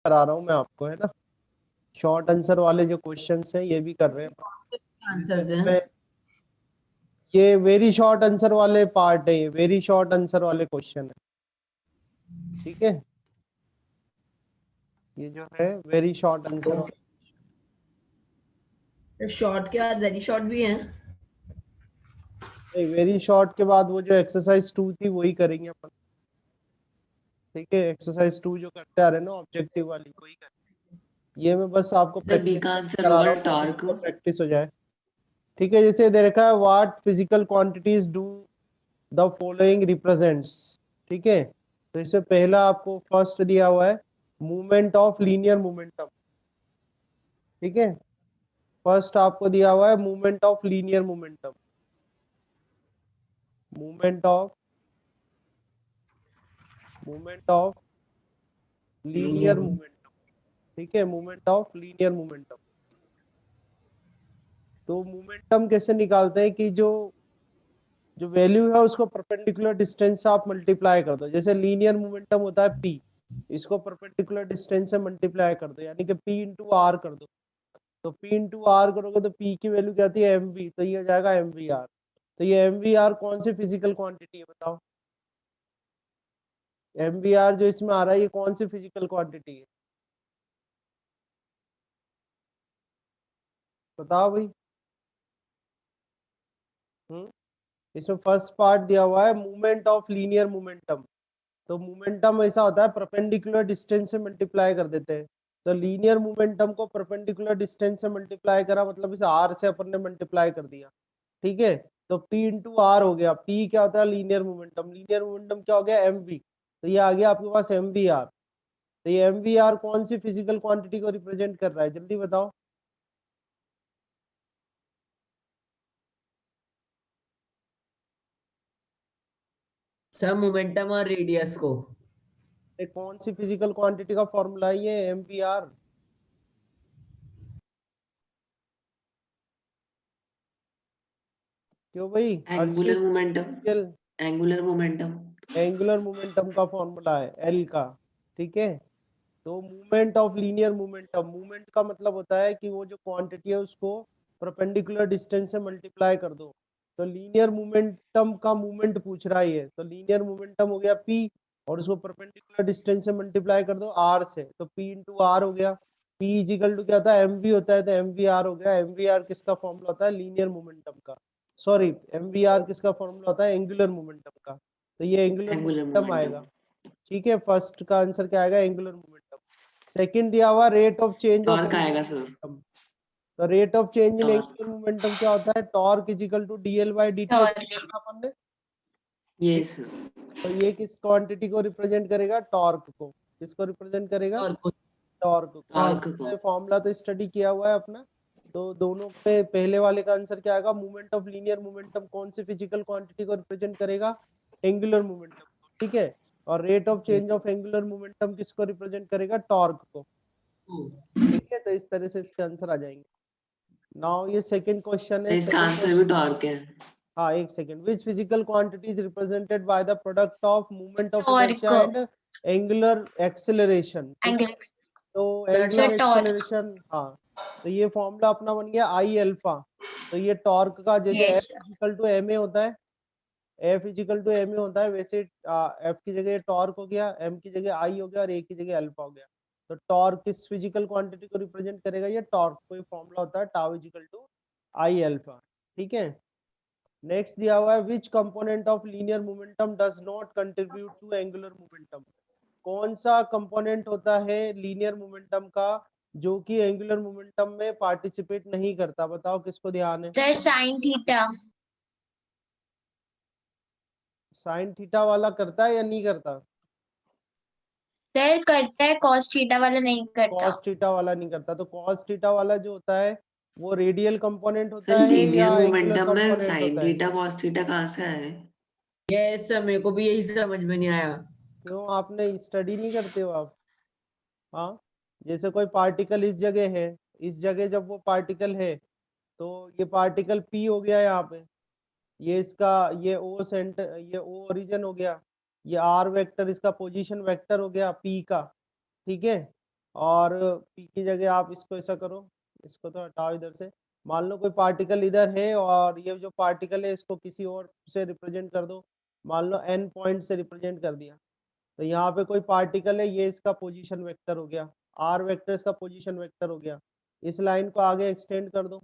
करा रहा हूँ मैं आपको, है ना। शॉर्ट आंसर वाले जो क्वेश्चंस हैं ये भी कर रहे हैं आंसर्स हैं। इसमें। ये वेरी शॉर्ट आंसर वाले पार्ट है, ये वेरी शॉर्ट आंसर वाले क्वेश्चन है, ठीक है। ये जो है वेरी शॉर्ट आंसर वाले। शॉर्ट के बाद वेरी शॉर्ट भी हैं। नहीं, वेरी शॉर्ट के बाद वो जो एक्सरसाइज 2 थी वही करेंगे अपन, ठीक है। एक्सरसाइज 2 जो करते आ रहे हैं ना ऑब्जेक्टिव वाली, वही करेंगे। ये मैं बस आपको सर बी प्रैक्टिस का आंसर करा होगा रहा हूँ ताकि टॉर्क। आपको प्रैक्टिस हो जाए, ठीक है। जैसे दे रखा है what physical quantities do the following represents, ठीक है। तो इसमें पहला आपको फर्स्ट दिया हुआ है मूवमेंट ऑफ लीनियर मोमेंटम, ठीक है। फर्स्ट आपको दिया हुआ है movement of linear momentum, movement of linear momentum, ठीक है। Movement of linear momentum. तो मोमेंटम कैसे निकालते हैं कि जो जो वैल्यू है उसको परपेंडिकुलर डिस्टेंस से आप मल्टीप्लाई कर दो। जैसे लीनियर मोमेंटम होता है p, इसको परपेंडिकुलर डिस्टेंस से मल्टीप्लाई कर दो, यानी कि p इंटू आर कर दो। तो p इंटू आर करोगे तो p की वैल्यू क्या आती है mv, तो ये हो जाएगा mvr। तो ये mvr कौन सी फिजिकल क्वांटिटी है बताओ। mvr जो इसमें आ रहा है ये कौन सी फिजिकल क्वांटिटी है, बताओ भाई। इसमें फर्स्ट पार्ट दिया हुआ है मूवमेंट ऑफ लीनियर मोमेंटम। तो मोमेंटम ऐसा होता है परपेंडिकुलर डिस्टेंस से मल्टीप्लाई कर देते हैं। तो लीनियर मोमेंटम को परपेंडिकुलर डिस्टेंस से मल्टीप्लाई करा, मतलब इसे आर से अपन ने मल्टीप्लाई कर दिया, ठीक है। तो p इंटू आर हो गया। p क्या होता है लीनियर मोमेंटम, लीनियर मोमेंटम क्या हो गया mv। तो ये आ गया आपके पास mvr। तो ये mvr कौन सी फिजिकल क्वांटिटी को रिप्रेजेंट कर रहा है, जल्दी बताओ। सर मोमेंटम और रेडियस को। ये कौन सी फिजिकल क्वांटिटी का फॉर्मूला है ये mvr। क्यों भाई एंगुलर अर्शित, momentum. Angular momentum. Angular momentum का फॉर्मूला है एल का, ठीक है। तो movement of linear momentum, movement का मतलब होता है कि वो जो क्वांटिटी है उसको परपेंडिकुलर डिस्टेंस से मल्टीप्लाई कर दो। तो लीनियर मोमेंटम का मूवमेंट पूछ रहा है ये, तो लीनियर मोमेंटम हो गया p, और उसको परपेंडिकुलर डिस्टेंस से मल्टीप्लाई कर दो r से, तो p इंटू आर हो गया। p इजिकल टू क्या होता है mv होता है, तो mvr हो गया। mvr किसका फॉर्मूला होता है लीनियर मोमेंटम का, सॉरी mvr किसका फॉर्मूला होता है एंगुलर मोमेंटम का। तो ये एंगुलर एंगुलर मोमेंटम मोमेंटम। आएगा, ठीक है। फर्स्ट का आंसर क्या आएगा एंगुलर मोमेंटम। सेकंड दिया हुआ rate of change of torque angular आएगा सर। मोमेंटम। तो rate of change in torque. Angular momentum क्या होता है, torque equal to D L by D T अपन ने, ये ठीक। सर। तो ये किस क्वांटिटी को रिप्रेजेंट करेगा, टॉर्क को। किसको रिप्रेजेंट करेगा, और कुछ टॉर्क को। टॉर्क को। फॉर्मूला तो स्टडी किया हुआ है अपना। तो दोनों पे पहले वाले का आंसर क्या आएगा, मूवमेंट ऑफ लीनियर मोमेंटम कौन सी फिजिकल क्वांटिटी को रिप्रेजेंट करेगा, एंगुलर मोमेंटम को, ठीक है। और rate of change of angular momentum किसको रिप्रेजेंट करेगा, टॉर्क को, ठीक है। तो इस तरह से इसके आंसर आ जाएंगे। नाउ ये सेकंड क्वेश्चन है, इसका सेकंड आंसर भी क्वेश्चन। टॉर्क है। हाँ एक second, which physical quantity is represented by the product of movement of torque, inertia and angular acceleration, ठीक है। एंगल, तो सर एंगुलर टॉर्क, एक्सेलरेशन, हाँ। तो ये फॉर्मूला अपना बन गया आई अल्फा। तो ये टॉर्क का जैसे yes, F is equal to M A होता है, F is equal to M A होता है, वैसे एफ की जगह टॉर्क हो गया, एम की जगह आई हो गया, और ए की जगह अल्फा हो गया। तो टॉर्क किस फिजिकल क्वांटिटी को रिप्रेजेंट करेगा, ये टॉर्क कोई फॉर्मूला होता है tau is equal to I alpha, ठीक है। नेक्स्ट दिया हुआ है which component of linear momentum does not contribute to angular momentum. कौन सा कंपोनेंट होता है लीनियर मोमेंटम का जो कि एंगुलर मोमेंटम में पार्टिसिपेट नहीं करता, बताओ किसको ध्यान है। Sir sine theta, sine theta वाला करता है या नहीं करता, सर करता है, कॉस थीटा वाला नहीं करता। कॉस थीटा वाला नहीं करता। तो कॉस थीटा वाला जो होता है वो रेडियल कंपोनेंट सर होता है लीनियर या एंगुलर मोमेंटम में कंपोनेंट साइन होता है। थीटा कॉस थीटा कहाँ से आए? ये सर मेरे को भी यही समझ में नहीं आया। क्यों आपने स्टडी नहीं करते हो आप, हाँ। जैसे कोई पार्टिकल इस जगह है, इस जगह जब वो पार्टिकल है तो ये पार्टिकल पी हो गया यहाँ पे, ये इसका ये ओ सेंटर, ये ओ ओरिजिन हो गया, ये आर वेक्टर इसका पोजीशन वेक्टर हो गया पी का, ठीक है। और p की जगह आप इसको ऐसा करो, इसको तो हटाओ इधर से। मान लो कोई पार्टिकल इधर है और ये जो पार्टिकल है इसको किसी और से रिप्रेजेंट कर दो, मान लो n पॉइंट से रिप्रेजेंट कर दिया। तो यहाँ पे कोई पार्टिकल है, ये इसका पोजीशन वेक्टर हो गया, r वेक्टर इसका पोजीशन वेक्टर हो गया। इस लाइन को आगे एक्सटेंड कर दो,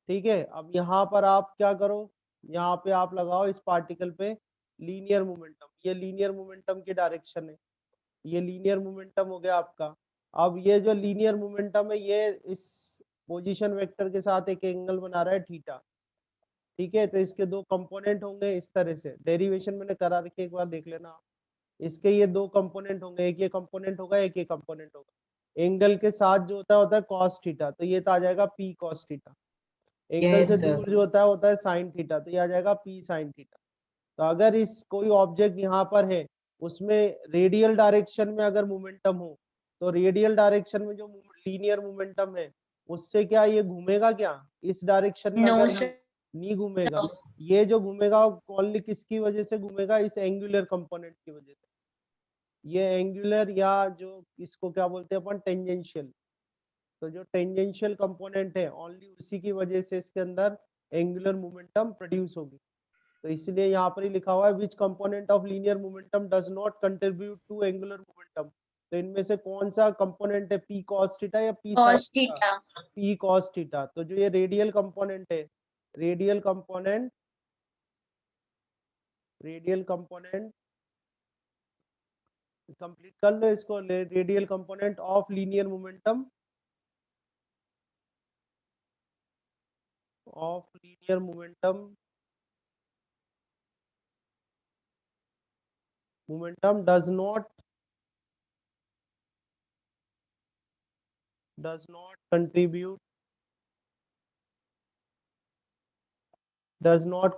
ठीक है। अब यहाँ पर आप क्या करो, यहाँ पे आप लगाओ इस पार्टिकल पे लीनियर मोमेंटम, ये लीनियर मोमेंटम की डायरेक्शन है, ये लीनियर मोमेंटम हो गया आपका। अब ये जो लीनियर मोमेंटम है ये इस पोजीशन वेक्टर के साथ एक एंगल बना रहा है थीटा, ठीक है। तो इसके दो कंपोनेंट होंगे इस तरह से, डेरिवेशन मैंने करा रखी, एक बार देख लेना। इसके ये दो कंपोनेंट होंगे, एक ये कंपोनेंट होगा, एक ये कंपोनेंट होगा। एंगल के साथ जो होता है कॉस थीटा, तो ये तो आ जाएगा P cos theta. Angle yes से सर। दूर जो होता है साइन थीटा, तो ये आ जाएगा पी साइन थीटा। तो अगर इस कोई ऑब्जेक्ट यहाँ पर है, उसमें रेडियल डायरेक्शन में अगर मोमेंटम हो, तो रेडियल डायरेक्शन में जो लीनियर मोमेंटम है उससे क्या ये घूमेगा क्या, इस डायरेक्शन में नो अगर सर। नहीं घूमेगा। ये जो घूमेगा ओनली किसकी वजह से घूमेगा, इस एंगुलर कंपोनेंट की वजह से। ये एंगुलर या जो इसको क्या बोलते हैं अपन, टेंजेंशियल। तो जो टेंजेंशियल कंपोनेंट है ओनली उसी की वजह से इसके अंदर एंगुलर मोमेंटम प्रोड्यूस होगी। तो इसलिए यहाँ पर ही लिखा हुआ है which component of linear momentum does not contribute to angular momentum. तो इनमें से कौन सा कंपोनेंट है, पी कॉस थीटा या P sine cos theta? Theta. P cos theta. तो जो ये रेडियल कंपोनेंट है, radial component, radial component complete कर लो इसको, radial component of linear momentum, of linear momentum, momentum does not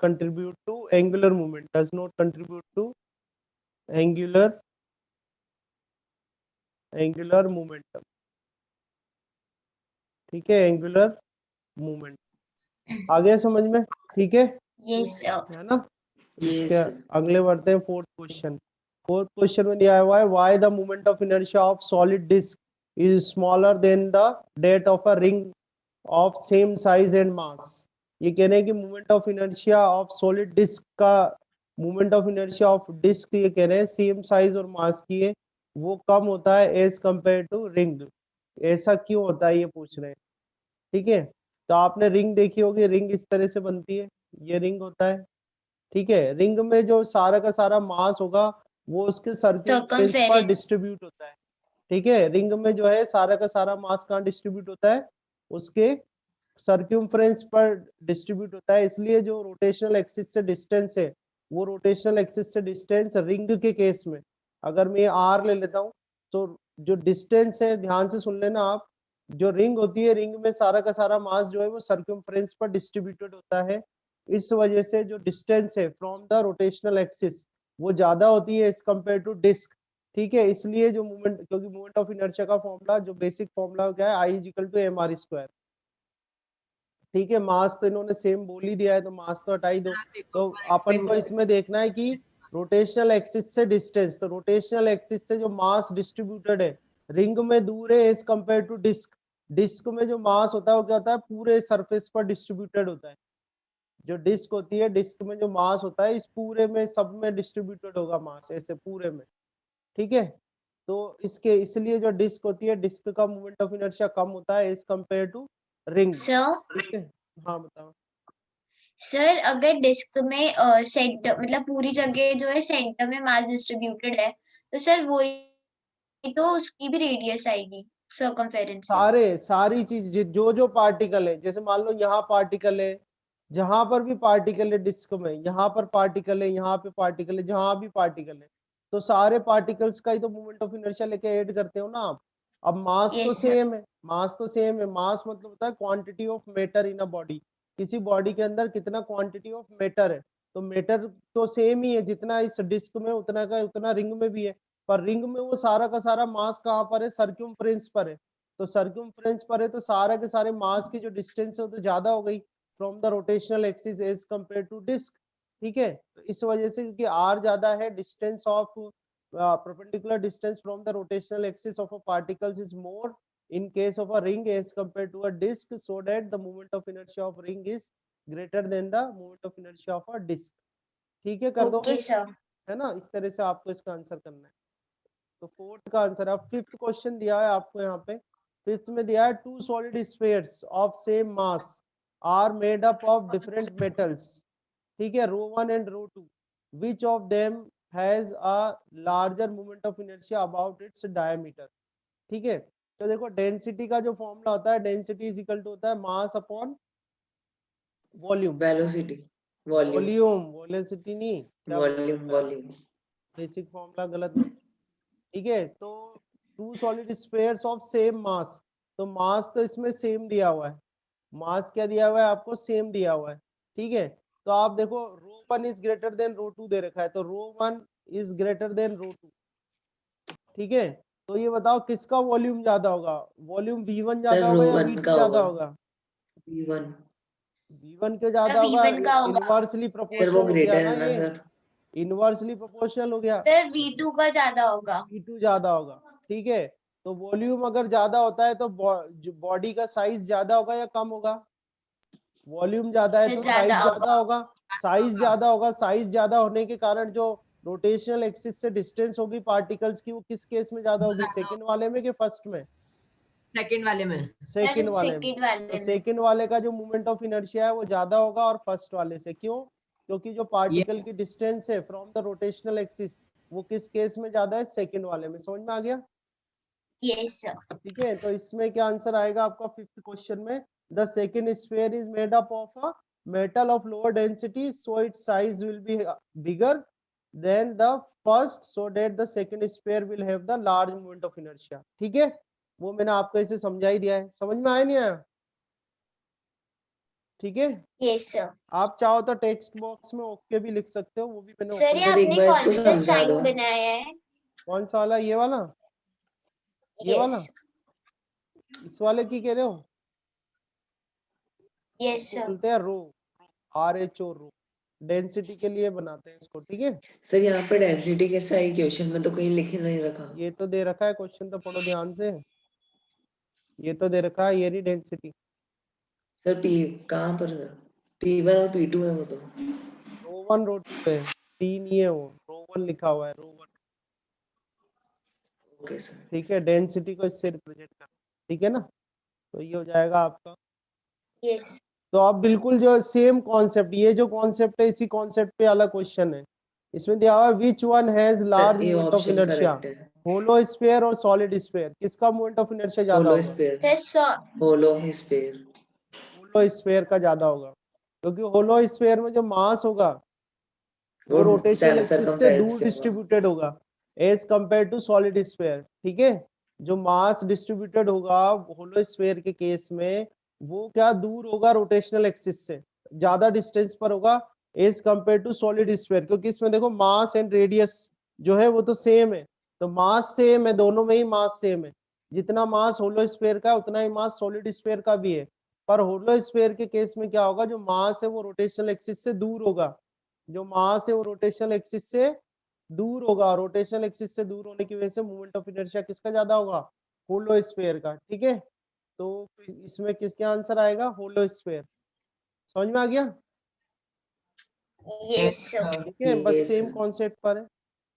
contribute to angular moment, does not contribute to angular momentum, ठीक है, angular movement. आ गया समझ में, ठीक है, यस सर। है ना। Yes, इसके sir. अगले बढ़ते हैं फोर्थ क्वेश्चन। फोर्थ क्वेश्चन में दिया हुआ है why the moment of inertia of solid disc is smaller than the that of a ring of same size and mass. ये कहने हैं कि moment of inertia of solid disc का, moment of inertia of disc ये कह रहे हैं same size और मास की है, वो कम होता है एज कंपेयर टू रिंग। ऐसा क्यों होता है ये पूछ रहे हैं, ठीक है। तो आपने रिंग देखी होगी, रिंग इस तरह से बनती है, ये रिंग होता है, ठीक है। रिंग में जो सारा का सारा मास होगा वो उसके सर्कमफ्रेंस पर Circumference. डिस्ट्रीब्यूट होता है, ठीक है। रिंग में जो है सारा का सारा मास कहाँ डिस्ट्रीब्यूट होता है, उसके सर्क्यूमफ्रेंस पर डिस्ट्रीब्यूट होता है। इसलिए जो रोटेशनल एक्सिस से डिस्टेंस है, वो रोटेशनल एक्सिस से डिस्टेंस रिंग के केस में, अगर मैं आर ले लेता हूँ, तो जो डिस्टेंस है, ध्यान से सुन लेना आप, जो रिंग होती है, रिंग में सारा का सारा मास जो है वो सर्क्यूमफ्रेंस पर डिस्ट्रीब्यूटेड होता है। इस वजह से जो डिस्टेंस है फ्रॉम द रोटेशनल एक्सिस वो ज्यादा होती है एज कम्पेयर टू डिस्क, ठीक है। इसलिए जो मूवमेंट, क्योंकि मूवमेंट ऑफ इनर्शिया का फॉर्मूला, जो बेसिक फॉर्मूला क्या है, I is equal to M R square, ठीक है। मास तो इन्होंने सेम बोल ही दिया है, तो मास तो हटा ही दो। तो अपन को इसमें देखना है कि रोटेशनल एक्सिस से डिस्टेंस, तो रोटेशनल एक्सिस से जो मास डिस्ट्रीब्यूटेड है रिंग में दूर है as compare to disc. Disc में जो मास होता है वो क्या होता है, पूरे सरफेस पर डिस्ट्रीब्यूटेड होता है। जो डिस्क होती है, डिस्क में जो मास होता है इस पूरे में सब में डिस्ट्रीब्यूटेड होगा मास, ऐसे पूरे में, ठीक है। तो इसके इसलिए जो डिस्क होती है, डिस्क का मोमेंट ऑफ इनर्शिया कम होता है as compare to ring, sir, ठीक है। हाँ बताओ। सर अगर डिस्क में सेंटर मतलब पूरी जगह जो है सेंटर में मास डिस्ट्रीब्यूटेड है, तो सर वही तो उसकी भी रेडियस आएगी सर्कमफेरेंस की। सारी चीज जो जो पार्टिकल है, जैसे मान लो यहाँ पार्टिकल है, जहां पर भी पार्टिकल है डिस्क में, यहाँ पर पार्टिकल है, यहाँ पे पार्टिकल है, जहां भी पार्टिकल है, तो सारे पार्टिकल्स का ही तो मोमेंट ऑफ इनर्शिया लेके ऐड करते हो ना आप। अब मास तो यस सर। सेम है, मास तो सेम है। मास मतलब होता है quantity of matter in a body, किसी बॉडी के अंदर कितना क्वांटिटी ऑफ मैटर है। तो मैटर तो सेम ही है, जितना इस डिस्क में उतना का उतना रिंग में भी है। पर रिंग में वो सारा का सारा मास कहाँ पर है, सर्क्यूमफ्रेंस पर है। तो सर्क्यूमफ्रेंस पर है तो सारे के सारे मास की जो डिस्टेंस है वो तो ज्यादा हो गई from the rotational axis as compare to disc, ठीक है। तो इस वजह से क्योंकि आर ज्यादा है, distance of perpendicular distance from the rotational axis of a particles is more in case of a ring as compared to a disk, so that the moment of inertia of ring is greater than the moment of inertia of a disk. ठीक है, कर दोगे? Okay sir. है ना, इस तरह से आपको इसका आंसर करना है। तो फोर्थ का आंसर, अब फिफ्थ क्वेश्चन दिया है आपको यहाँ पे। फिफ्थ में दिया है two solid spheres of same mass are made up of different metals, ठीक है, ρ1 and ρ2, which of them has a larger moment of inertia about its diameter. ठीक है, तो देखो डेंसिटी का जो फॉर्मूला होता है, डेंसिटी इज इक्वल टू होता है mass upon volume. Velocity, volume, volume, velocity नहीं, क्या वॉल्यूम, वॉल्यूम। बेसिक फॉर्मूला गलत मत। ठीक है, तो two solid spheres of same mass, तो मास तो इसमें सेम दिया हुआ है, मास क्या दिया हुआ है आपको, सेम दिया हुआ है। ठीक है, तो आप देखो ρ1 इज ग्रेटर देन ρ2 दे रखा है, तो ρ1 इज ग्रेटर देन ρ2। ठीक है, तो ये बताओ किसका वॉल्यूम ज्यादा होगा, वॉल्यूम V1 ज्यादा होगा या ρ1 V2 का ज्यादा होगा। होगा? V1 V1 क्यों ज्यादा होगा? V1 का होगा। इनवर्सली सर वो प्रोपोर्शनल हो गया ग्रेटर ना, है ना ये सर। इनवर्सली प्रोपोर्शनल हो गया, सर V2 का ज्यादा होगा। V2 ज्यादा होगा। ठीक है, तो वॉल्यूम अगर ज्यादा होता है तो बॉडी का साइज ज्यादा होगा या कम होगा? वॉल्यूम ज्यादा है तो साइज ज्यादा ज्यादा होगा, साइज ज्यादा होगा, साइज ज्यादा होने के कारण जो रोटेशनल एक्सिस से डिस्टेंस होगी पार्टिकल्स की, वो किस केस में ज्यादा होगी, सेकंड वाले में कि फर्स्ट में? सेकंड वाले में। सेकंड वाले में। सेकंड वाले तो में। सेकंड वाले का जो मोमेंट ऑफ इनर्शिया है वो ज्यादा होगा और फर्स्ट वाले से, क्यों? क्योंकि जो पार्टिकल की डिस्टेंस है फ्रॉम द रोटेशनल एक्सिस वो किस केस में ज्यादा है, सेकंड वाले में। समझ में आ गया? Yes sir. ठीक है, तो इसमें क्या आंसर आएगा आपका फिफ्थ क्वेश्चन में, the second sphere is made up of a metal of lower density so it's size will be bigger than the first so that the second sphere will have the large moment of inertia. ठीक है, वो मैंने आपको ऐसे समझा ही दिया है, समझ में आया नहीं आया? ठीक है, यस सर। आप चाहो तो टेक्स्ट बॉक्स में ओके भी लिख सकते हो, वो भी मैंने सर ये सर, एक आपने बार कौन इसको सा समझा साइन दो। बनाया है? कौन सा वाला, ये वाला? ये वाला? इस वाले की कह रहे हो? Yes sir. बोलते हैं रो, RHO, रो, डेंसिटी के लिए बनाते हैं इसको। ठीक है, सर यहाँ पे डेंसिटी कैसा है क्वेश्चन में, तो कहीं लिखे नहीं रखा। ये तो दे रखा है, क्वेश्चन तो पढ़ो ध्यान से, ये तो दे रखा है, ये रही डेंसिटी। सर P कहाँ पर है? P1 और P2 है वो तो। ρ1 ρ2 है, P नहीं है वो, ρ1 लिखा हुआ है, ρ1। Okay sir. ठीक है, डेंसिटी को इससे रिप्रेजेंट कर, ठीक है ना, तो ये हो जाएगा आपका। यस। तो आप बिल्कुल जो सेम कॉन्सेप्ट, ये जो कॉन्सेप्ट है इसी कॉन्सेप्ट पे अलग क्वेश्चन है। इसमें दिया हुआ है विच वन हैज लार्ज ये moment of option inertia, correct है। होलो स्फीयर और सॉलिड स्फीयर, किसका मोमेंट ऑफ इनर्शिया ज्यादा होलो होगा? Sphere, sir hollow sphere. Hollow sphere का ज्यादा होगा, क्योंकि होलो स्फीयर में जो मास होगा वो वो रोटेशनल एक्सिस से सर्कमफ्रेंस दूर पे होगा। डिस्ट्रीब्यूटेड होगा as compare to solid sphere. ठीक है, जो मास डिस्ट्रीब्यूटेड होगा होलो स्फीयर के केस में वो क्या दूर होगा रोटेशनल एक्सिस से, ज्यादा डिस्टेंस पर होगा as compare to solid sphere, क्योंकि इसमें देखो मास एंड रेडियस जो है वो तो सेम है, तो मास सेम है, दोनों में ही मास सेम है, जितना मास होलो स्फीयर का उतना ही मास सॉलिड स्फीयर का भी है। पर होलो स्फीयर के केस में क्या होगा, जो मास है वो रोटेशनल एक्सिस से दूर होगा, जो मास है वो रोटेशनल एक्सिस से दूर होगा, रोटेशनल एक्सिस से दूर होने की वजह से मोमेंट ऑफ इनर्शिया किसका ज्यादा होगा, होलो स्फीयर का। ठीक है, तो इसमें किसका आंसर आएगा, होलो स्फीयर। समझ में आ गया? Yes sir. ठीक है, बस Yes, सेम sir. कॉन्सेप्ट पर है।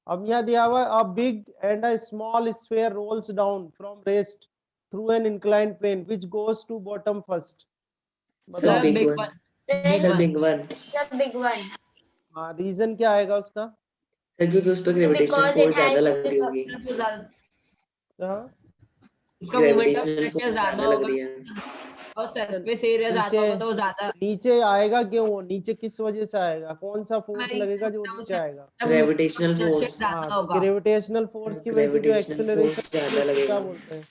अब यहाँ दिया हुआ है a big and a small sphere rolls down from rest through an inclined plane which goes to bottom first. Sir बताओ। Big big one. One. Sir big one. Sir big one. हाँ, reason क्या आएगा उसका? Sir क्योंकि उस पर gravitational because force it ज्यादा has लग रही होगी। हाँ, उसका moment of gravitational inertia force ज्यादा ज्यादा लग होगा रही है। और सरफेस एरिया ज्यादा नीचे होगा तो वो ज्यादा। नीचे आएगा क्यों, वो नीचे किस वजह से आएगा, कौन सा फोर्स मैं लगेगा जो नीचे आएगा? Gravitational inertia force. हाँ, ज्यादा तो होगा। ग्रेविटेशनल फोर्स की वजह से जो ग्रेविटेशनल एक्सेलरेशन फोर्स ज्यादा उसको क्या लगेगा। बोलते हैं?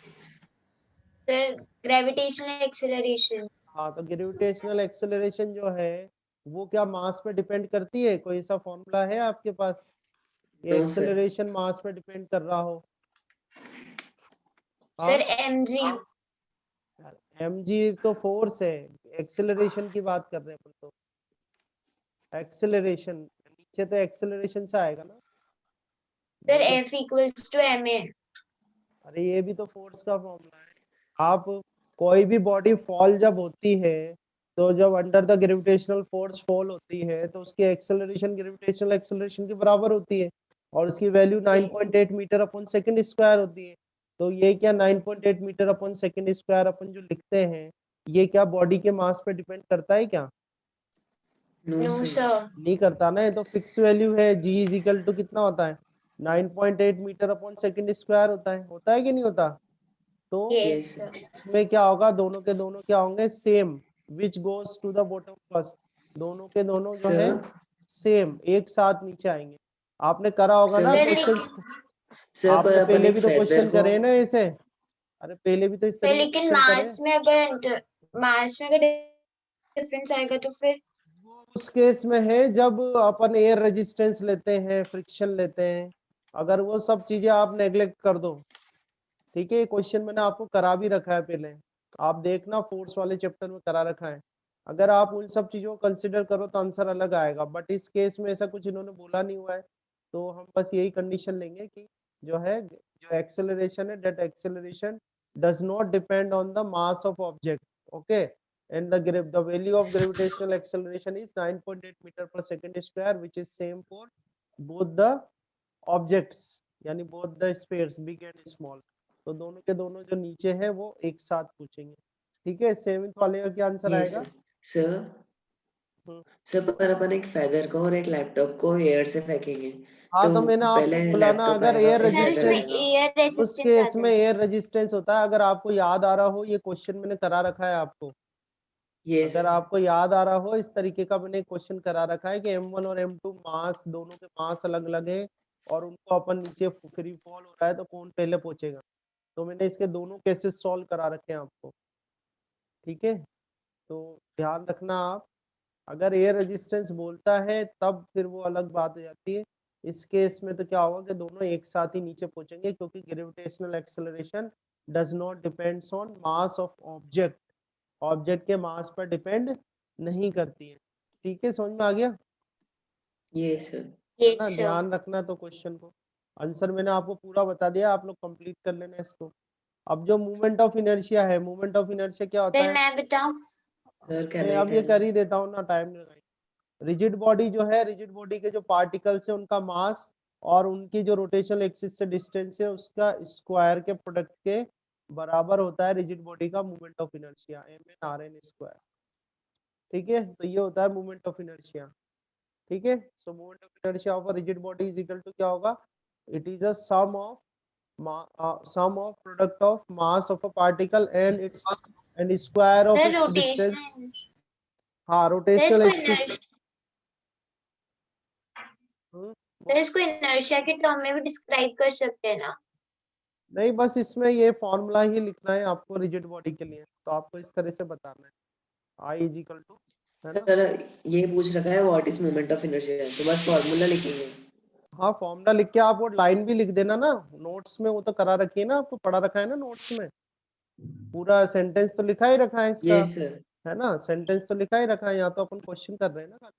Sir gravitational acceleration. हाँ, तो ग्रेविटेशनल एक्सेलरेशन जो है वो क्या मास पे डिपेंड करती है? कोई ऐसा फॉर्मूला है आपके पास ये नो सर। एक्सेलरेशन मास पे डिपेंड कर रहा हो? सर हाँ, mg। mg तो फोर्स है, एक्सेलरेशन की बात कर रहे हैं अपन तो, एक्सेलरेशन नीचे तो एक्सेलरेशन से आएगा ना, sir F equals to ma। अरे ये भी तो फोर्स का फॉर्मूला है। आप कोई भी बॉडी फॉल जब होती है तो जब under the gravitational force fall होती है तो उसकी एक्सेलरेशन ग्रेविटेशनल एक्सेलरेशन के बराबर होती है और उसकी value 9.8 metre upon second square होती है। तो ये क्या 9.8 मीटर अपॉन सेकंड स्क्वायर अपन जो लिखते हैं ये क्या बॉडी के मास पे डिपेंड करता है क्या? No no sir sir. नहीं करता ना, ये तो फिक्स वैल्यू है। g इज इक्वल टू कितना होता है 9.8 मीटर अपॉन सेकंड स्क्वायर होता है कि नहीं होता? तो यस Yes, सर। इसमें क्या होगा, दोनों के दोनों क्या होंगे same, which goes to the bottom first. दोनों के दोनों जो है सर सेम एक साथ नीचे आएंगे। आपने करा होगा ना सर क्वेश्चंस, सर पर आपने अपन पहले एक भी तो फेदर क्वेश्चन को करे ना ऐसे। अरे पहले भी तो इस सर तरह के लेकिन क्वेश्चन करे। मास में अगर डिफरेंस आएगा तो फिर वो उस केस में है जब अपन एयर रेजिस्टेंस लेते हैं, फ्रिक्शन लेते हैं। अगर वो सब चीजें आप नेग्लेक्ट कर दो, ठीक है, क्वेश्चन मैंने आपको करा भी रखा है पहले, आप देखना फोर्स वाले चैप्टर में करा रखा है। अगर आप उन सब चीजों को कंसिडर करो तो आंसर अलग आएगा, बट इस केस में ऐसा कुछ इन्होंने बोला नहीं हुआ है। तो हम बस यही कंडीशन लेंगे कि जो है जो एक्सेलरेशन है that acceleration does not depend on the mass of object, okay, and the value of gravitational acceleration is 9.8 meter per second square which is same for both the objects, यानी both the spheres big and small। तो दोनों के दोनों जो नीचे है वो एक साथ पूछेंगे, ठीक है। सेवंथ वाले का क्या आंसर यस आएगा? सर हम्म। सर पर अपन एक फेदर को और एक लैपटॉप को एयर से फेंकेंगे हाँ तो तो मैंने आपको पहले बोला ना, लैपटॉप अगर आएगा एयर फिर सर फेदर इसमें रेजिस्टेंस, आएगा। एयर उस रेजिस्टेंस केस आता में है। एयर रेजिस्टेंस होता है। अगर आपको याद आ रहा हो, ये क्वेश्चन मैंने करा रखा है आपको, यस अगर आपको याद आ रहा हो इस तरीके का मैंने क्वेश्चन करा रखा है कि M1 और M2 मास, दोनों के मास अलग अलग है और उनको अपन नीचे फ्री फॉल हो रहा है तो कौन पहले पहुंचेगा। तो मैंने इसके दोनों केसेस सॉल्व करा रखे हैं आपको, ठीक है। तो ध्यान रखना आप, अगर एयर रेजिस्टेंस बोलता है तब फिर वो अलग बात हो जाती है। इस केस में तो क्या होगा कि दोनों एक साथ ही नीचे पहुंचेंगे क्योंकि gravitational acceleration does not depends on mass of object, object के मास पर डिपेंड नहीं करती है, ठीक है। समझ में आ गया यस सर है ना? Yes sir. ध्यान रखना तो क्वेश्चन को, आंसर मैंने आपको पूरा बता दिया, आप लोग कंप्लीट कर लेना इसको। अब जो मूवमेंट ऑफ इनर्शिया है, मूवमेंट ऑफ इनर्शिया क्या होता फिर है? मैं बताऊं? सर कैन मैं आई अब ये टेल कर ही देता हूँ ना, टाइम नहीं लगाएंगे। रिजिड बॉडी जो है, रिजिड बॉडी के जो पार्टिकल्स है उनका मास और उनकी जो रोटेशनल एक्सिस से डिस्टेंस है उसका स्क्वायर के प्रोडक्ट के बराबर होता है रिजिड बॉडी का movement of inertia, mn/rn square, ठीक है। तो ये होता है मूवमेंट ऑफ इनर्शिया, ठीक है। So movement of inertia of a rigid body is equal to क्या होगा, it is a sum of product of mass of a particle and its and square of sir its distance। Rotation, हाँ, sir rotational इसको axis. Sir इसको inertia के term में भी describe कर सकते हैं ना? नहीं, बस इसमें ये फॉर्मूला ही लिखना है आपको रिजिड बॉडी के लिए, तो आपको इस तरह से बताना है I इज इक्वल टू, है ना। सर ये पूछ रखा है what is moment of inertia तो बस फार्मूला लिखेंगे। हाँ, फॉर्मूला लिख के आप वो लाइन भी लिख देना ना, नोट्स में वो तो करा रखी है ना, आपको पढ़ा रखा है ना नोट्स में, पूरा सेंटेंस तो लिखा ही रखा है इसका, यस सर है ना, सेंटेंस तो लिखा ही रखा है, यहाँ तो अपन क्वेश्चन कर रहे हैं ना,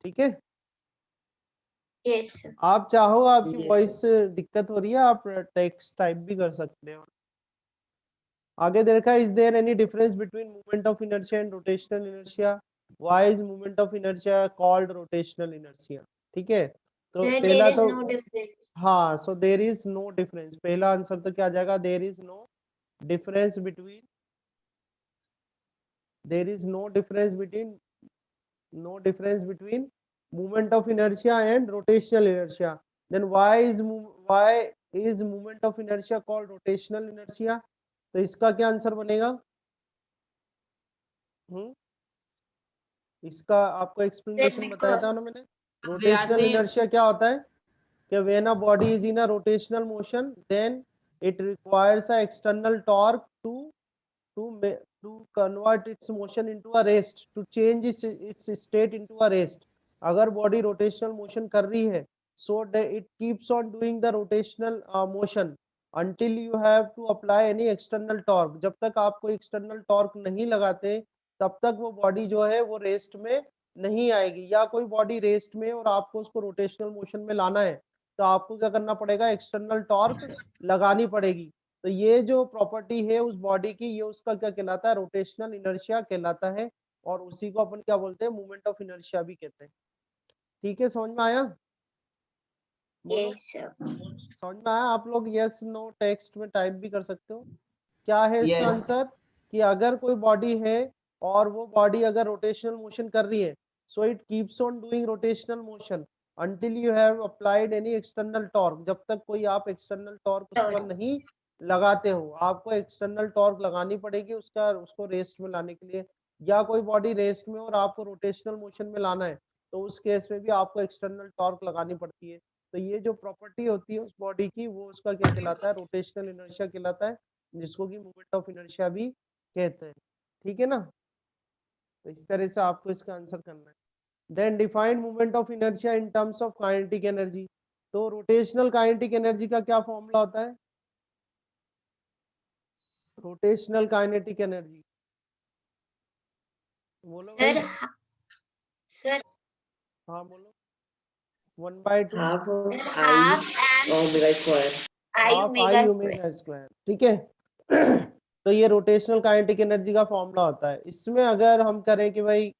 ठीक है। Yes sir. आप चाहो, आपकी यस वॉइस दिक्कत हो रही है, आप टेक्स्ट टाइप भी कर सकते हो। आगे देखा, is there any difference between movement of inertia and rotational inertia? Why is movement of inertia called rotational inertia? ठीक है, तो सर देयर पहला इज तो नो डिफरेंस। हाँ, so there is no difference, पहला आंसर तो क्या आ जाएगा, there is no difference between, there is no difference between, no difference between movement of inertia and rotational inertia, then why is movement of inertia called rotational inertia? तो इसका क्या answer बनेगा? इसका आपको एक्सप्लेनेशन बताया था ना मैंने। रोटेशनल इनर्शिया क्या होता है कि when a body is in a rotational motion then it requires a external torque to convert its motion into a rest, to change its state into a rest। अगर body rotational motion कर रही है so it keeps on doing the rotational motion until you have to apply any external torque। जब तक आप कोई external torque नहीं लगाते तब तक वो बॉडी जो है वो रेस्ट में नहीं आएगी, या कोई बॉडी रेस्ट में और आपको उसको रोटेशनल मोशन में लाना है तो आपको क्या करना पड़ेगा, एक्सटर्नल टॉर्क लगानी पड़ेगी। तो ये जो प्रॉपर्टी है उस बॉडी की, ये उसका क्या कहलाता है, रोटेशनल इनर्शिया कहलाता है, और उसी को अपन क्या बोलते हैं, मोमेंट ऑफ इनर्शिया भी कहते हैं। ठीक है, समझ में आया? बोलो, यस सर। समझ में आया? आप लोग यस नो टेक्स्ट में टाइप भी कर सकते हो। क्या है इसका Yes. आंसर, कि अगर कोई बॉडी है और वो बॉडी अगर रोटेशनल मोशन कर रही है, so it keeps on doing rotational motion until you have applied any external torque, जब तक कोई आप एक्सटर्नल टॉर्क उस पर नहीं लगाते हो। आपको एक्सटर्नल टॉर्क लगानी पड़ेगी उसको रेस्ट में लाने के लिए, या कोई बॉडी रेस्ट में और आपको रोटेशनल मोशन में लाना है, तो उस केस में भी आपको एक्सटर्नल टॉर्क लगानी पड़ती है। तो ये जो प्रॉपर्टी होती है उस बॉडी की, वो उसका क्या कहलाता है, रोटेशनल इनर्शिया कहलाता है, जिसको कि मोमेंट ऑफ इनर्शिया भी कहते हैं। ठीक है ना? तो इस तरह से आपको इसका आंसर करना है। Then define moment of inertia in terms of kinetic energy. तो रोटेशनल काइनेटिक एनर्जी का क्या फॉर्मूला होता है, रोटेशनल काइनेटिक एनर्जी? बोलो भाई। सर सर हाँ बोलो। 1/2 half of I half M omega square. I half omega I square. Omega square. ठीक है। तो ये रोटेशनल काइनेटिक एनर्जी का फॉर्मूला होता है। इसमें अगर हम करें कि भाई,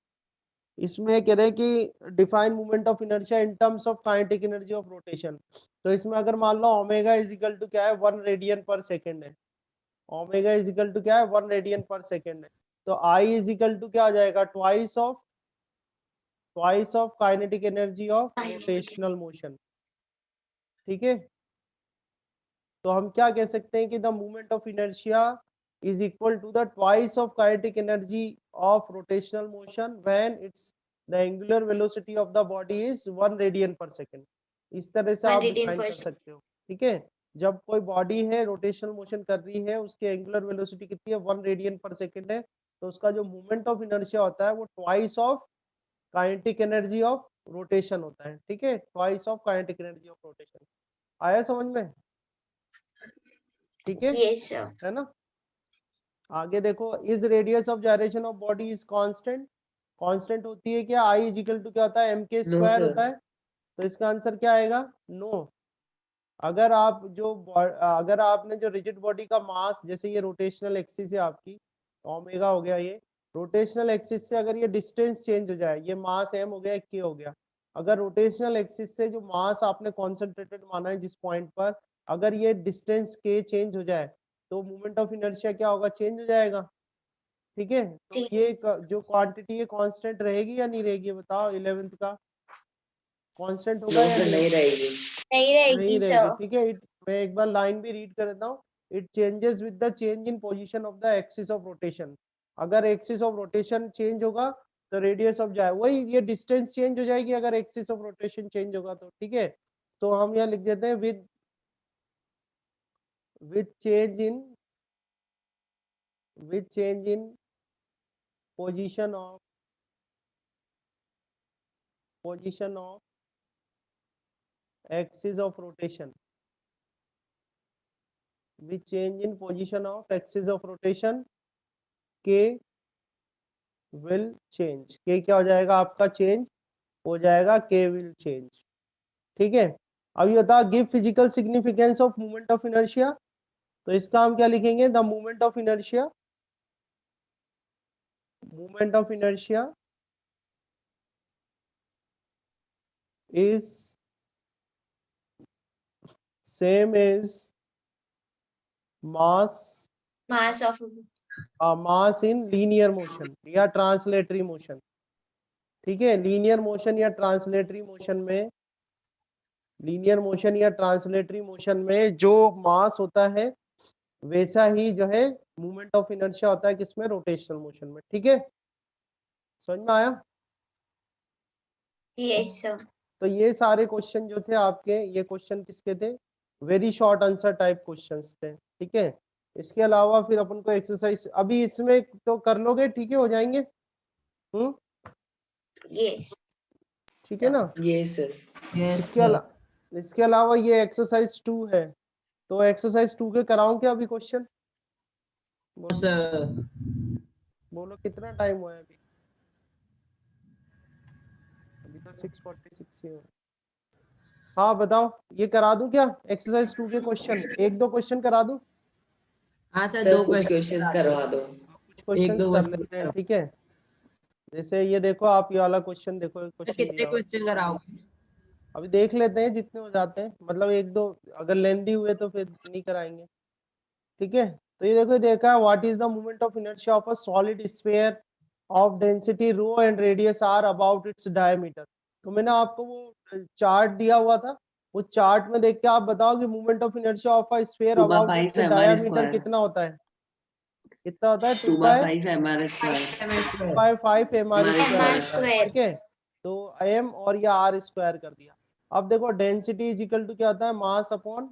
इसमें कह रहे हैं कि define movement of inertia in terms of kinetic energy of rotation, तो इसमें अगर मान लो ओमेगा इज इक्वल टू क्या है, 1 रेडियन पर सेकेंड है। ओमेगा इज इक्वल टू क्या है, 1 रेडियन पर सेकेंड है। तो आई इज इक्वल टू क्या आ जाएगा, twice of kinetic energy of rotational motion. ठीक है, तो हम क्या कह सकते हैं कि the movement of inertia is equal to the twice of kinetic energy of rotational motion when it's the angular velocity of the body is 1 radian per second। इस तरह से 1 आप radian डिफाइन per कर second। सकते हो। ठीक है, जब कोई बॉडी है रोटेशनल मोशन कर रही है, उसकी एंगुलर वेलोसिटी कितनी है, 1 रेडियन पर सेकेंड है, तो उसका जो मूवमेंट ऑफ इनर्शिया होता है वो twice of kinetic energy of rotation होता है। ठीक है, twice of kinetic energy of rotation. आया समझ में? ठीक है, यस सर। है ना? आगे देखो, is radius of gyration of body is constant. Constant होती है क्या, आई इज इक्वल टू क्या होता है, एम के No, स्क्वायर sir. होता है। तो इसका आंसर क्या आएगा, नो। अगर अगर आपने जो रिजिड बॉडी का मास, जैसे ये रोटेशनल एक्सिस है आपकी, ओमेगा हो गया, ये रोटेशनल एक्सिस से अगर ये डिस्टेंस चेंज हो जाए, ये मास एम हो गया, के हो गया, अगर रोटेशनल एक्सिस से जो मास आपने कॉन्सेंट्रेटेड माना है जिस पॉइंट पर, अगर ये डिस्टेंस के चेंज हो जाए, तो मूवमेंट ऑफ इनर्शिया क्या होगा, चेंज हो जाएगा। ठीक है, तो जी। ये जो क्वांटिटी है कांस्टेंट रहेगी या नहीं रहेगी, बताओ 11th का कांस्टेंट होगा No, या sir, नहीं? नहीं रहेगी. नहीं नहीं रहेगी रहेगी। सर। ठीक है, मैं एक बार लाइन भी रीड कर देता हूँ। It changes with the change in position of the axis of rotation. अगर एक्सिस ऑफ रोटेशन चेंज होगा तो रेडियस ऑफ जाए, वही ये डिस्टेंस चेंज हो जाएगी अगर एक्सिस ऑफ रोटेशन चेंज होगा तो। ठीक है, तो हम यहाँ लिख देते हैं with change in position of axis of rotation, with change in position of axis of rotation, k will change। k क्या हो जाएगा आपका, चेंज हो जाएगा, k will change। ठीक है, अब ये बता, give physical significance of movement of inertia. तो इसका हम क्या लिखेंगे, the movement of inertia is same as mass in linear motion या ट्रांसलेटरी मोशन। ठीक है, लीनियर मोशन या ट्रांसलेटरी मोशन में जो मास होता है वैसा ही जो है मूवमेंट ऑफ इनर्शिया होता है, किसमें, रोटेशनल मोशन में। ठीक है, समझ में आया? Yes sir. तो ये सारे क्वेश्चन जो थे आपके, ये क्वेश्चन किसके थे, very short answer type questions थे। ठीक है, इसके अलावा फिर अपन को एक्सरसाइज अभी इसमें तो कर लोगे, ठीक है, हो जाएंगे। यस। ठीक है ना? Yes, sir. Yes, इसके अलावा ये एक्सरसाइज 2 है, तो एक्सरसाइज 2 के कराऊं क्या अभी क्वेश्चन? sir. बोलो कितना टाइम हुआ है अभी? अभी तो 6:46 ही हुआ। हाँ बताओ, ये करा दूं क्या एक्सरसाइज 2 के क्वेश्चन, एक दो क्वेश्चन करा दूं? हाँ सर, सर दो कुछ क्वेश्चन क्वेश्चंस करवा दो। कुछ क्वेश्चंस कर लेते हैं, ठीक है। जैसे ये देखो, आप ये वाला क्वेश्चन देखो, क्वेश्चन कितने दिया हुआ है। क्वेश्चन कराओगे? अभी देख लेते हैं जितने हो जाते हैं, मतलब एक दो, अगर लेंदी हुए तो फिर नहीं कराएंगे, ठीक है। तो ये देखो, देखा what is the moment of inertia of a solid sphere of density rho and radius R about its diameter. तो मैंने आपको वो चार्ट दिया हुआ था, वो चार्ट में देख के आप बताओ कि moment of inertia of a sphere about it's 2/5 mr diameter square. कितना होता है? कितना होता है? 2/5 mr square. 2/5 mr mr square, square. ठीक है। तो m और ये r स्क्वायर कर दिया। अब देखो डेंसिटी इज इक्वल टू क्या होता है? मास अपॉन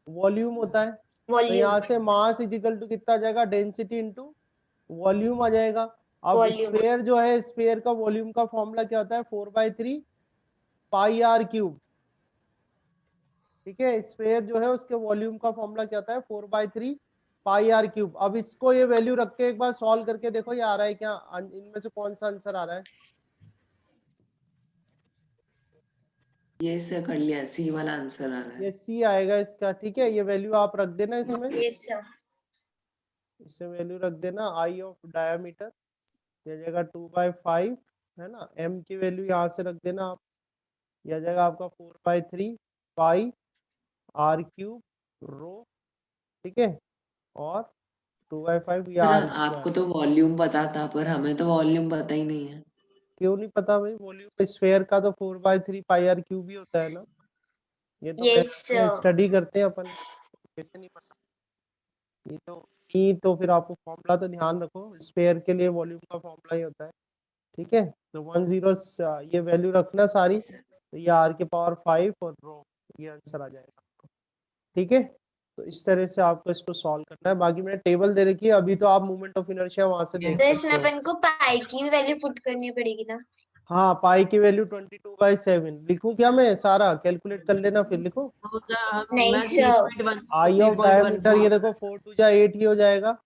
वॉल्यूम होता है। तो वॉल्यूम। यहाँ से मास इज इक्वल टू कितना आ जाएगा? डेंसिटी इंटू वॉल्यूम आ जाएगा। अब वॉल्यूम। स्फीयर जो है, स्फीयर का वॉल्यूम का फॉर्मूला क्या होता है? 4/3 पाई आर क्यूब, ठीक है। स्फीयर जो है उसके वॉल्यूम का फॉर्मूला क्या होता है? 4/3 पाई आर क्यूब। अब इसको ये वैल्यू रख के एक बार सॉल्व करके देखो, ये आ रहा है क्या? इनमें से कौन सा आंसर आ रहा है? ये सर कर लिया, सी वाला आंसर आ रहा है। ये सी आएगा इसका, ठीक है। ये वैल्यू आप रख देना इसमें, यस सर। इसे वैल्यू रख देना आई ऑफ डायमीटर, ये जाएगा 2/5, है ना। एम की वैल्यू यहाँ से रख देना आप, यह जाएगा आपका 4/3 पाई आर क्यूब रो, ठीक है। और 2/5 ये सर आर आपको स्क्वायर। तो वॉल्यूम पता था, पर हमें तो वॉल्यूम पता ही नहीं है। क्यों नहीं पता भाई? वॉल्यूम स्फीयर का तो 4/3 पाई आर क्यूब ही होता है ना। ये तो यस मैथ स्टडी करते हैं अपन, कैसे नहीं पता? ये तो फिर आपको फॉर्मूला तो ध्यान रखो, स्फीयर के लिए वॉल्यूम का फॉर्मूला ही होता है, ठीक है। तो 10 ये वैल्यू रखना सारी, तो ये आर के पावर 5 और रो, ये आंसर आ जाएगा आपको, ठीक है। तो इस तरह से आपको इसको सॉल्व करना है। बाकी मैंने टेबल दे रखी है, अभी तो आप मूवमेंट ऑफ इनर्शिया वहां से देख तो सकते इसमें हो। अपन को पाई की भी वैल्यू पुट करनी पड़ेगी ना? हाँ, पाई की वैल्यू 22/7 लिखूं क्या मैं? सारा कैलकुलेट कर लेना, फिर लिखो। नहीं मैं सर। 3.1 आई ऑफ डायमीटर, ये 3.14 देखो 4 2 जा 8 ही हो जाएगा,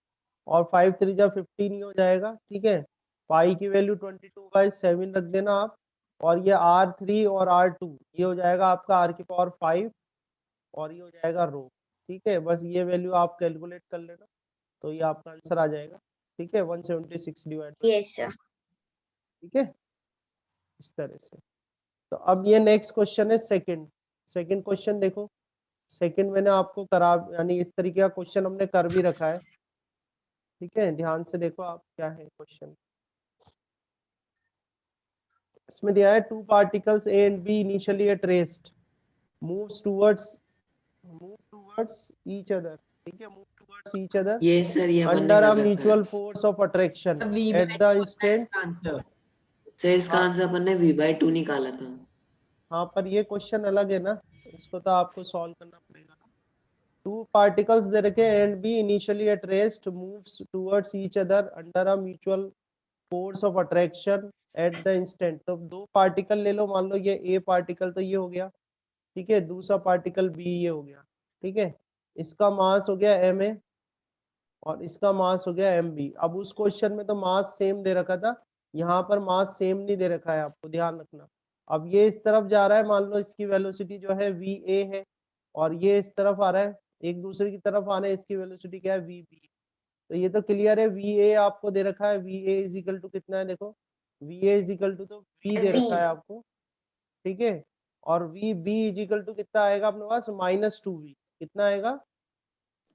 और 5 3 जा 15 ही हो जाएगा, ठीक है। पाई की वैल्यू 22/7 रख देना आप, और ये R3 और R2 ये हो जाएगा आपका R की पावर 5, और ये हो जाएगा रो, ठीक है। बस ये वैल्यू आप कैलकुलेट कर लेना, तो ये आपका आंसर आ जाएगा, ठीक है। 176 डिवाइड, यस सर। ठीक है, इस तरह से। तो अब ये नेक्स्ट क्वेश्चन है सेकंड। सेकंड क्वेश्चन देखो, सेकंड मैंने आपको करा, यानी इस तरीके का क्वेश्चन हमने कर भी रखा है, ठीक है। ध्यान से देखो आप, क्या है क्वेश्चन। इसमें दिया है two particles A and B initially at rest moves towards each other, ठीक है। मूव टूवर्ड्स ईच अदर ये सर ये अपन ने अंडर अ कर रखा है। Mutual force of attraction at the instant. Answer. Sir इसका आंसर अपन ने v/2 निकाला था। हाँ, पर ये क्वेश्चन अलग है ना, इसको तो आपको सॉल्व करना पड़ेगा। टू पार्टिकल्स दे रखे and B initially at rest moves towards each other under a mutual force of attraction at the instant. तो दो पार्टिकल ले लो, मान लो ये ए पार्टिकल तो ये हो गया, ठीक है। दूसरा पार्टिकल बी ये हो गया, ठीक है। इसका मास हो गया एम ए और इसका मास हो गया एम बी। अब उस क्वेश्चन में तो मास सेम दे रखा था, यहाँ पर मास सेम नहीं दे रखा है, आपको ध्यान रखना। अब ये इस तरफ जा रहा है, मान लो इसकी वेलोसिटी जो है वी ए है, और ये इस तरफ आ रहा है, एक दूसरे की तरफ आ रहे हैं, इसकी वेलोसिटी क्या है? V B. तो ये तो क्लियर है, वी ए आपको दे रखा है, V A is equal to कितना है? देखो V A is equal to, तो वी दे वी। रखा है आपको, ठीक है। और V B is equal to कितना आएगा अपने पास? -2v। कितना आएगा?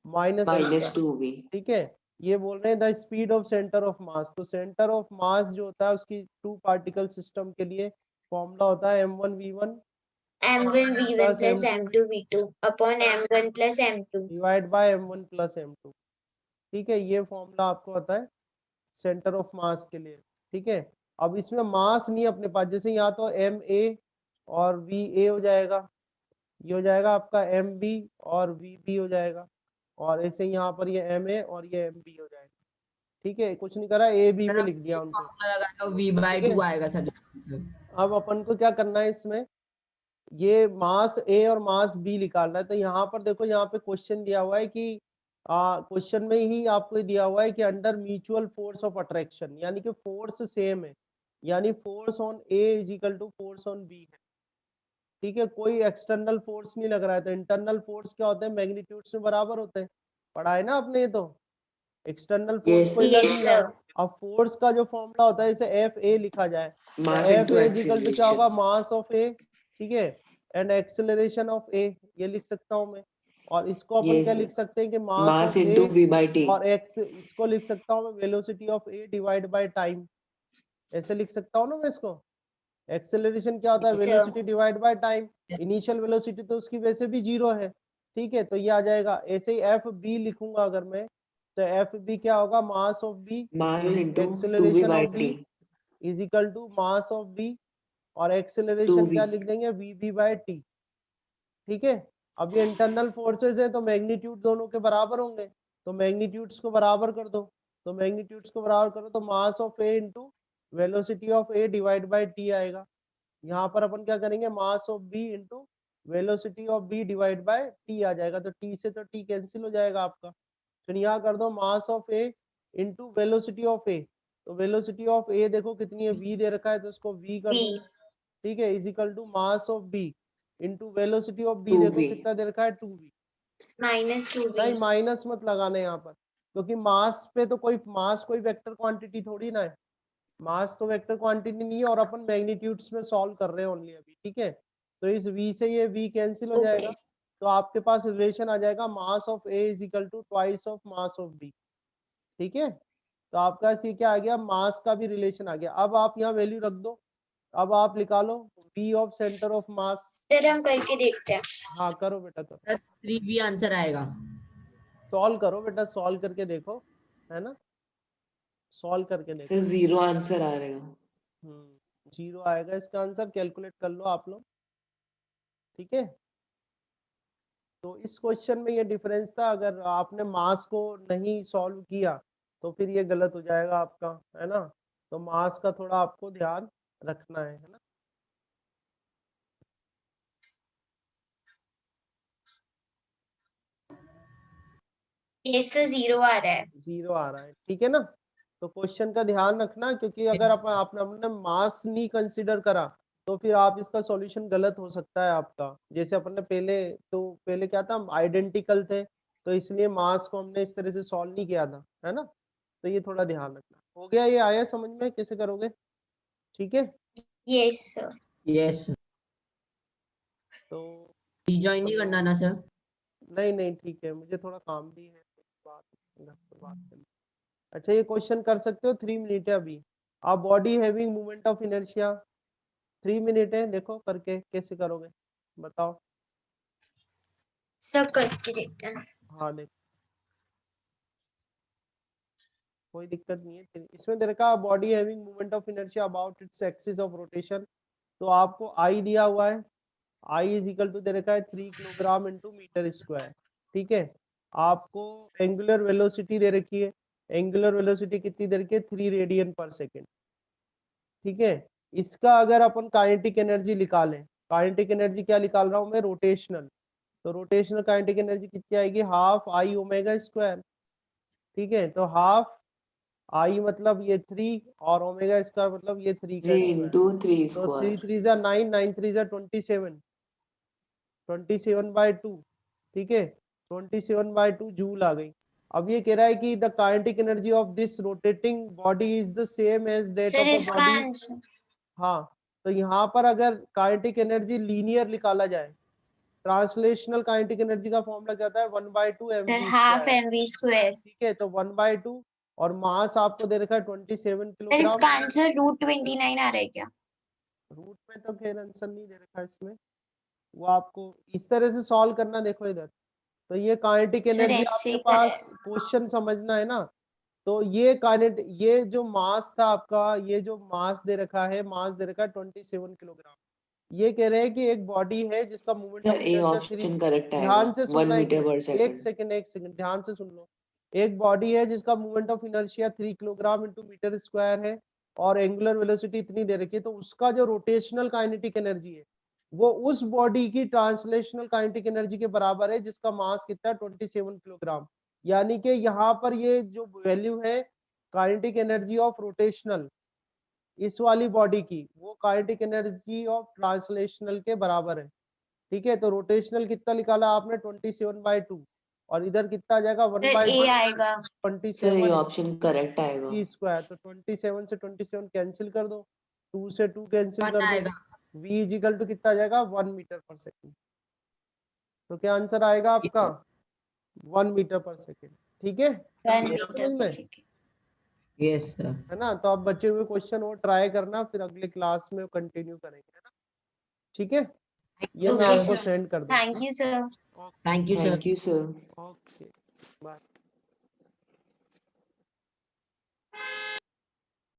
-2v, -2v। ठीक है। ये बोल रहे हैं the speed of centre of mass. तो सेंटर ऑफ मास जो होता है उसकी टू पार्टिकल सिस्टम के लिए फॉर्मूला होता है m1v1 m1 v1 plus plus m2 m2 v2 upon m1 plus m2। Divide by m1 plus m2, ठीक है। ये फॉर्मूला आपको होता है सेंटर ऑफ मास के लिए, ठीक है। अब इसमें मास नहीं अपने पास, जैसे यहाँ तो एम ए और वी ए हो जाएगा, ये हो जाएगा आपका एम बी और वी बी हो जाएगा, और ऐसे यहाँ पर ये एम ए और ये एम बी हो जाएगा, ठीक है। कुछ नहीं करा, ए बी में लिख दिया उनको, तो ठीक है। v/2 आएगा सर इसका आंसर। अब अपन को क्या करना है इसमें, ये मास ए और मास बी निकालना है। तो यहाँ पर देखो, यहाँ पे क्वेश्चन दिया हुआ है कि क्वेश्चन में ही आपको दिया हुआ है कि under mutual force of attraction, यानी कि फोर्स सेम है, यानी force on A is equal to force on B है, ठीक है, कोई एक्सटर्नल फोर्स नहीं लग रहा है। तो इंटरनल फोर्स क्या होते हैं, मैग्नीट्यूड्स में बराबर होते हैं, पढ़ा है ना आपने ये। तो एक्सटर्नल फोर्स Yes, कोई लग Yes, नहीं sir. रहा। अब फोर्स का जो फॉर्मूला होता है, इसे एफ ए लिखा जाए, तो mass F into A equal to क्या होगा, acceleration. मास ऑफ ए, ठीक है, एंड एक्सेलरेशन ऑफ ए, ये लिख सकता हूं मैं। और इसको अपन Yes, क्या sir. लिख सकते हैं कि मास Mass of into A v by t. और एक्स, इसको लिख सकता हूँ मैं velocity of A divide by time, ऐसे लिख सकता हूँ ना मैं इसको। एक्सेलरेशन क्या होता है, Yes, sir. Velocity divide by time. Initial velocity तो उसकी वैसे भी 0 है, ठीक है, तो ये आ जाएगा। ऐसे ही एफ बी लिखूंगा अगर मैं, तो एफ बी क्या होगा, mass of B Mass into 2v acceleration by of B t. Is equal to mass of B, और एक्सेलरेशन 2v. क्या लिख देंगे, वी बी बाय टी, ठीक है। अब ये इंटरनल फोर्सेस है, तो मैग्नीट्यूड दोनों के बराबर होंगे, तो मैग्नीट्यूड्स को बराबर कर दो। तो मैग्नीट्यूड्स को बराबर करो तो mass of A into velocity of A divide by T आएगा। यहाँ पर अपन क्या करेंगे, mass of B into velocity of B divide by T आ जाएगा। तो टी से तो टी कैंसिल हो जाएगा आपका। फिर यहाँ कर दो mass of A into velocity of A, तो वेलोसिटी ऑफ ए देखो कितनी है, v दे रखा है, तो उसको v कर दो, V. ठीक है, is equal to mass of B into velocity of B, देखो 2v. कितना दे रखा है, 2v। Minus 2V. नहीं, माइनस मत लगाना यहाँ पर, क्योंकि मास पे तो कोई वेक्टर क्वांटिटी थोड़ी ना है, मास तो वेक्टर क्वांटिटी नहीं है, और अपन मैग्नीट्यूड्स में सॉल्व कर रहे हैं ओनली अभी, ठीक है। तो इस v से ये v कैंसिल हो जाएगा, Okay. तो आपके पास रिलेशन आ जाएगा mass of a is equal to twice of mass of b, ठीक है। तो आपका ये क्या आ गया, मास का भी रिलेशन आ गया। अब आप यहाँ वैल्यू रख दो, अब आप निकालो v of centre of mass. Sir हम करके देखते हैं। हाँ करो बेटा, करो, सर 3v आंसर आएगा। सॉल्व करो बेटा, सॉल्व करके देखो, है ना, सॉल्व करके देखो। Sir, 0 answer आ रहेगा. 0 आएगा इसका आंसर, कैलकुलेट कर लो आप लोग, ठीक है। तो इस क्वेश्चन में ये डिफरेंस था, अगर आपने मास को नहीं सॉल्व किया तो फिर ये गलत हो जाएगा आपका, है ना। तो मास का थोड़ा आपको ध्यान रखना है ना। Yes, sir, 0 आ रहा है। 0 आ रहा है, ठीक है ना। तो क्वेश्चन का ध्यान रखना, क्योंकि अगर आपने मास नहीं कंसिडर करा तो फिर आप इसका सॉल्यूशन गलत हो सकता है आपका। जैसे अपन ने पहले क्या था, हम आइडेंटिकल थे, तो इसलिए मास को हमने इस तरह से सॉल्व नहीं किया था, है ना। तो ये थोड़ा ध्यान रखना। हो गया, ये आया समझ में कैसे करोगे, ठीक है। Yes, sir. यस, तो ज्वाइन नहीं करना ना सर? नहीं नहीं, ठीक है, मुझे थोड़ा काम भी है, बात घर पे बात करनी। अच्छा, ये क्वेश्चन कर सकते हो, 3 मिनट है अभी। A body having moment of inertia, 3 minute है, देखो करके कैसे करोगे, बताओ। सर करके देखते हैं। हाँ देख, कोई दिक्कत नहीं है इसमें। देखा, body having moment of inertia about its axis of rotation, तो आपको आई दिया हुआ है, आई इज इक्वल टू दे रखा है 3 किलोग्राम इंटू मीटर स्क्वायर, ठीक है। आपको एंगुलर वेलोसिटी दे रखी है, एंगुलर वेलोसिटी कितनी दे रखी है, 3 रेडियन पर सेकेंड, ठीक है। इसका अगर अपन काइनेटिक एनर्जी निकालें, काइनेटिक एनर्जी क्या निकाल रहा हूं मैं, रोटेशनल, तो रोटेशनल काइनेटिक एनर्जी कितनी आएगी, हाफ आई ओमेगा स्क्वायर, ठीक है। तो हाफ आई मतलब ये 3, और ओमेगा स्क्वायर मतलब ये 3 का 3 स्क्वायर, into 3 तो 3 square. 3 जा 9, 9 3 जा 27, 27/2, ठीक है, 27/2 जूल आ गई। अब ये कह रहा है कि the kinetic energy of this rotating body is the same as that sir of a इसका बॉडी। आंसर हाँ, तो यहाँ पर अगर काइनेटिक एनर्जी लीनियर निकाला जाए, ट्रांसलेशनल काइनेटिक एनर्जी का फॉर्मूला क्या होता है, 1/2 sir mv half square, mv square. ठीक है। तो 1/2, और मास आपको दे रखा है 27 सर किलोग्राम। इसका आंसर √29 आ रहा है क्या? रूट में तो खैर आंसर नहीं दे रखा इसमें, वो आपको इस तरह से सॉल्व करना, देखो इधर। तो ये काइनेटिक सर एनर्जी ऐसे आपके ही करा है। पास क्वेश्चन समझना है ना। तो ये जो मास था आपका, ये जो मास दे रखा है, मास दे रखा है 27 किलोग्राम। ये कह रहे हैं कि एक बॉडी है जिसका movement Sir, of A inertia 3, option correct आएगा. ध्यान से 1 सुनना, meter per एक second. सेकंड ध्यान से सुन लो। एक बॉडी है जिसका movement of inertia 3 kilogram into metre square है, और एंगुलर वेलोसिटी इतनी दे रखी है, तो उसका जो रोटेशनल काइनेटिक एनर्जी है वो उस बॉडी की ट्रांसलेशनल काइनेटिक एनर्जी के बराबर है, जिसका मास कितना है, 27 किलोग्राम। यानी कि यहाँ पर ये जो वैल्यू है काइनेटिक एनर्जी ऑफ रोटेशनल, इस वाली बॉडी की, वो काइनेटिक एनर्जी ऑफ ट्रांसलेशनल के बराबर है। ठीक है, तो रोटेशनल कितना निकाला आपने 27/2 और इधर कितना आ जाएगा 1 सर बाई ए आएगा। सर ये 27 ऑप्शन करेक्ट आएगा। T square. तो 27 से 27 कैंसिल कर दो, 2 से 2 कैंसिल वन कर दो, आएगा। v इजिकल टू कितना आ जाएगा 1 मीटर पर सेकंड। तो क्या आंसर आएगा आपका 1 मीटर पर सेकंड। ठीक है, 1 समझ मीटर में? पर सेकंड। Yes sir. है ना? तो आप बचे हुए क्वेश्चन वो ट्राई करना, फिर अगले क्लास में कंटिन्यू करेंगे, है ना? ठीक है, ये मैं Okay, आपको sir. सेंड कर दूंगा। Thank you, sir. Thank you sir. Thank you sir. Okay, bye.